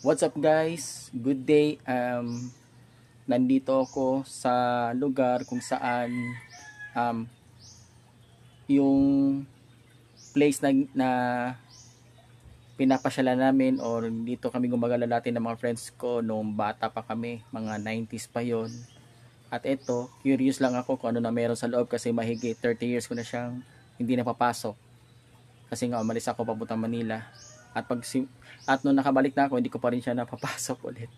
What's up guys? Good day. Nandito ako sa lugar kung saan yung place na pinapasyalan namin, or dito kami gumagalala ng mga friends ko noong bata pa kami, mga 90s pa yon. At ito, curious lang ako kung ano na meron sa loob kasi mahigit 30 years ko na siyang hindi napapasok. Kasi nga umalis ako papuntang Manila. At nung nakabalik na ako, hindi ko pa rin siya napapasok ulit.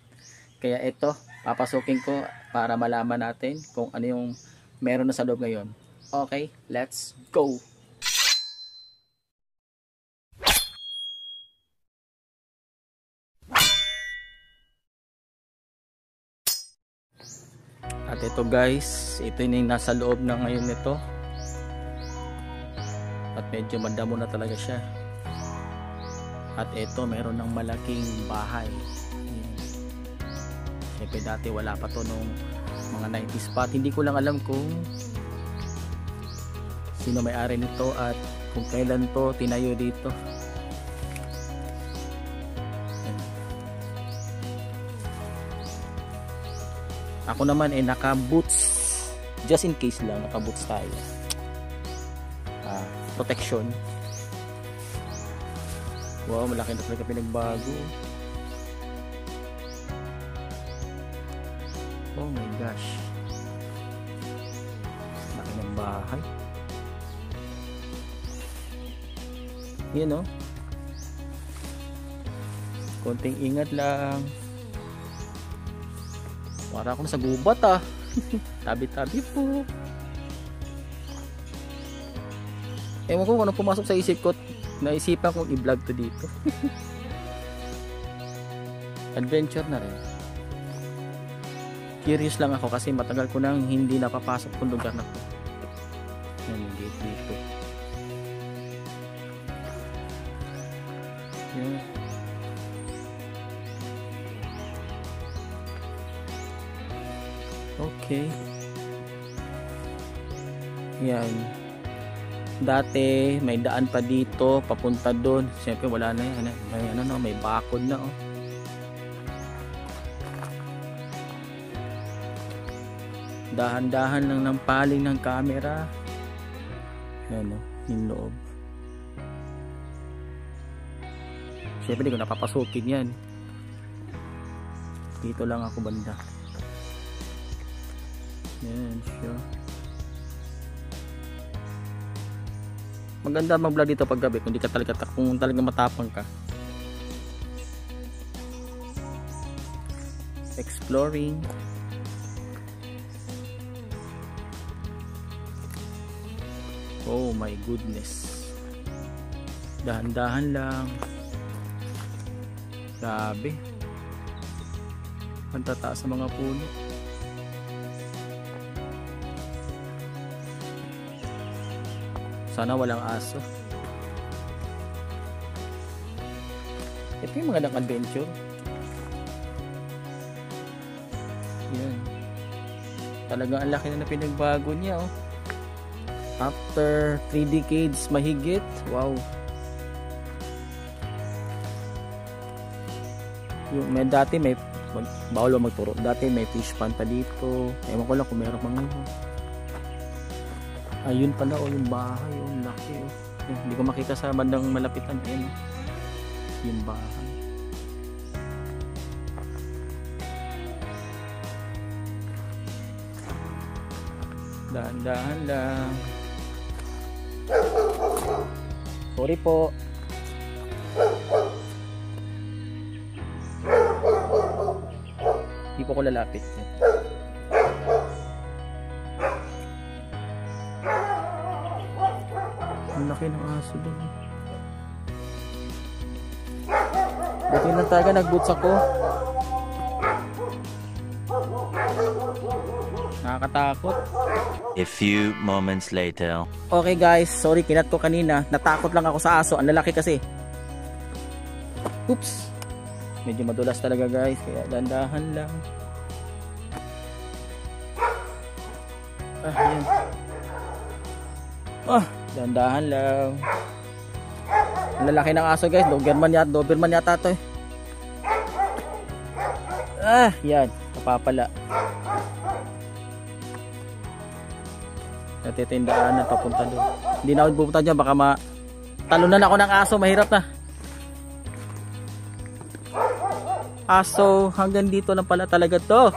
Kaya ito, papasukin ko para malaman natin kung ano yung meron na sa loob ngayon. Okay, let's go! At ito guys, ito yung nasa loob na ngayon nito. At medyo madamo na talaga siya. At ito, meron ng malaking bahay. Siyempre dati wala pa to nung mga 90s pa. Hindi ko lang alam kung sino may-ari nito at kung kailan to tinayo dito. Ako naman naka boots, just in case lang, naka boots tayo. Protection. Wow, malaki na talaga pinagbago. Oh my gosh, laki ng bahay. Yun, no? Konting ingat lang. Para akong sa gubat tabi-tabi po. Ewan ko kung ano pumasok sa isip ko, naisipan kong i-vlog to dito. Adventure na rin. Curious lang ako kasi matagal ko nang hindi napapasok kung lugar na to. Yan yung gate dito. Yan. Okay. Yan. Dati may daan pa dito papunta doon. Siyempre wala na yan. May bakod na Dahan-dahan lang ng paling ng camera. Yan yung loob. Siyempre di ko napapasukin yan. Dito lang ako banda. Yan siya. Maganda mag-vlog dito pag gabi kung talaga matapang ka. Exploring. Oh my goodness. Dahan-dahan lang. Grabe. Ang tataas sa mga puno. Sana walang aso. Ito yung magandang adventure. Yan. Talagang ang laki na pinagbago niya After 3 decades mahigit. Wow. Yung dati may bawal magturo. Dati may fish pond pa dito. Ewan ko lang kung meron pang ayun pala yung bahay, laki hindi ko makita sa bandang malapitan. Ayan yung bahay. Dahan-dahan lang. Sorry po. Hindi po ko lalapit. Ang laki ng aso doon. Buti lang talaga nag-boots ako. Nakakatakot. A few moments later. Okay guys, sorry kinat ko kanina. Natakot lang ako sa aso. Ang lalaki kasi. Oops. Medyo madulas talaga guys. Kaya dandahan lang. Yan. Dandahan lang. Ang lalaki ng aso guys. Doberman yata to Yan, napapala. Natitindaan na papunta doon. Hindi na ako pupunta dyan, baka talunan ako ng aso, mahirap na. Aso, hanggang dito lang pala talaga to.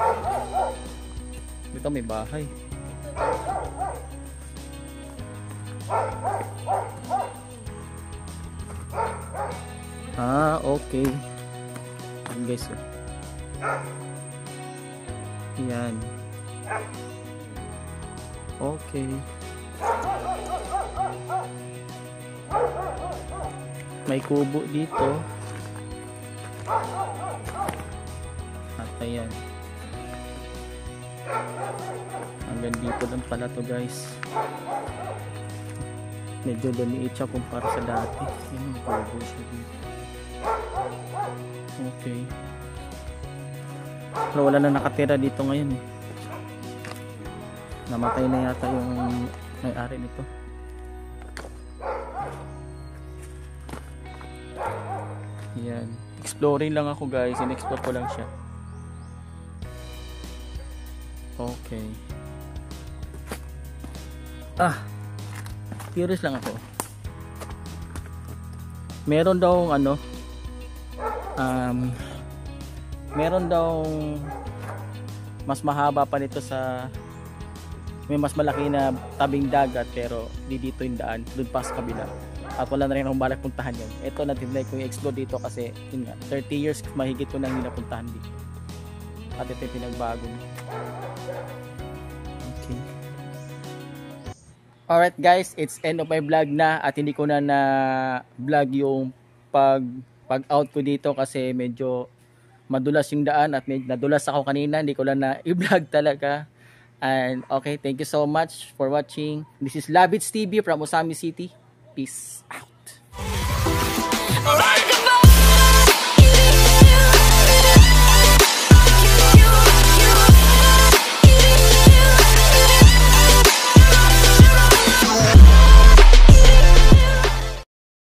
Dito may bahay. Okay. Ayan guys. Yan. Okay. May kubo dito. At ayan. Hanggang dito lang pala to guys. Medyo lumiit siya kumpara sa dati. Yan yung kubo siya dito. Okay. Pero wala na nakatira dito ngayon eh. Namatay na yata yung may-ari nito. Yan. Exploring lang ako guys. In-explore ko lang siya. Okay. Curious lang ako. Meron daw meron daw mas mahaba pa nito may mas malaki na tabing dagat pero di dito yung daan, doon pa sa kabila at wala na rin akong balak puntahan yun. Ito natinlay ko yung explore dito kasi yun nga, 30 years mahigit ko nang hindi napuntahan dito at ito yung pinagbago niya. Okay, alright guys, it's end of my vlog na at hindi ko na vlog yung pag out ko dito kasi medyo madulas yung daan at nadulas ako kanina, hindi ko lang na i-vlog talaga. And okay, thank you so much for watching. This is Labits TV from Osami City. Peace out.